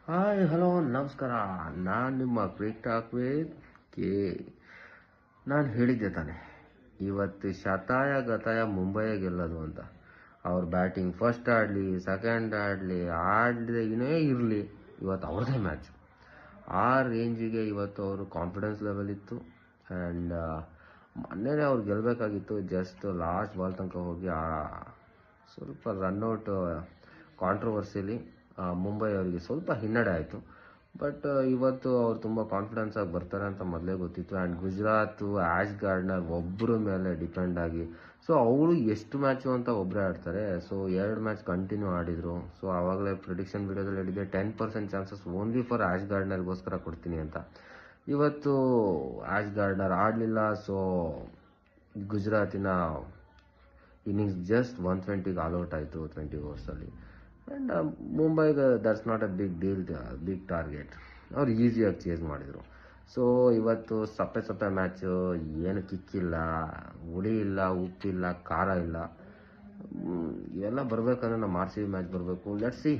Hi hello ನಮಸ್ಕಾರ. ನಾನು ನಿಮ್ಮ ಕ್ರಿಕ್ ಟಾಕ್ ವಿತ್ ಕೆ. ನಾನು ಹೇಳಿದ್ದೆ ತಾನೆ ಇವತ್ತು ಶತಾಯ ಗತಾಯ ಮುಂಬೈ ಗೆಲ್ಲೋದು ಅಂತ. ಅವ್ರ ಬ್ಯಾಟಿಂಗ್ ಫಸ್ಟ್ ಆಡಲಿ ಸೆಕೆಂಡ್ ಆಡಲಿನೇ ಇರಲಿ, ಇವತ್ತು ಅವ್ರದ್ದೇ ಮ್ಯಾಚ್. ಆ ರೇಂಜಿಗೆ ಇವತ್ತು ಅವರು ಕಾನ್ಫಿಡೆನ್ಸ್ ಲೆವೆಲ್ ಇತ್ತು. ಆ್ಯಂಡ್ ಮೊನ್ನೆನೇ ಅವ್ರು ಗೆಲ್ಲಬೇಕಾಗಿತ್ತು. ಜಸ್ಟ್ ಲಾಸ್ಟ್ ಬಾಲ್ ತನಕ ಹೋಗಿ ಸ್ವಲ್ಪ ರನ್ಔಟ್ ಕಾಂಟ್ರವರ್ಸಿಲಿ ಮುಂಬೈ ಅವರಿಗೆ ಸ್ವಲ್ಪ ಹಿನ್ನಡೆ ಆಯಿತು. ಬಟ್ ಇವತ್ತು ಅವ್ರು ತುಂಬ ಕಾನ್ಫಿಡೆನ್ಸ್ ಆಗಿ ಬರ್ತಾರೆ ಅಂತ ಮೊದಲೇ ಗೊತ್ತಿತ್ತು. ಆ್ಯಂಡ್ ಗುಜರಾತು ಆ್ಯಶ್ ಗಾರ್ಡ್ನರ್ ಒಬ್ಬರ ಮೇಲೆ ಡಿಪೆಂಡ್ ಆಗಿ, ಸೊ ಅವರು ಎಷ್ಟು ಮ್ಯಾಚು ಅಂತ ಒಬ್ಬರೇ ಆಡ್ತಾರೆ. ಸೊ 2 ಮ್ಯಾಚ್ ಕಂಟಿನ್ಯೂ ಆಡಿದರು. ಸೊ ಆವಾಗಲೇ ಪ್ರಿಡಿಕ್ಷನ್ ವಿಡಿಯೋದಲ್ಲಿ ಹೇಳಿದ್ದೆ 10% ಚಾನ್ಸಸ್ ಓನ್ಲಿ ಫಾರ್ ಆ್ಯಶ್ ಗಾರ್ಡ್ನರ್ಗೋಸ್ಕರ ಕೊಡ್ತೀನಿ ಅಂತ. ಇವತ್ತು ಆ್ಯಶ್ ಗಾರ್ಡ್ನರ್ ಆಡಲಿಲ್ಲ. ಸೊ ಗುಜರಾತಿನ ಇನ್ನಿಂಗ್ಸ್ ಜಸ್ಟ್ 120ಗೆ ಆಲ್ಔಟ್ ಆಯಿತು 20 ಓವರ್ಸಲ್ಲಿ. ಆ್ಯಂಡ್ ಮುಂಬೈಗೆ that's not a big target. ಅವ್ರು ಈಸಿಯಾಗಿ ಚೇಸ್ ಮಾಡಿದರು. ಸೊ ಇವತ್ತು ಸಪ್ಪೆ ಮ್ಯಾಚು, ಏನು ಕಿಕ್ಕಿಲ್ಲ, ಹುಳಿ ಇಲ್ಲ, ಉಪ್ಪಿಲ್ಲ, ಖಾರ ಇಲ್ಲ. ಇವೆಲ್ಲ ಬರಬೇಕಂದ್ರೆ ನಮ್ಮ RCB ಮ್ಯಾಚ್ ಬರಬೇಕು. Let's see.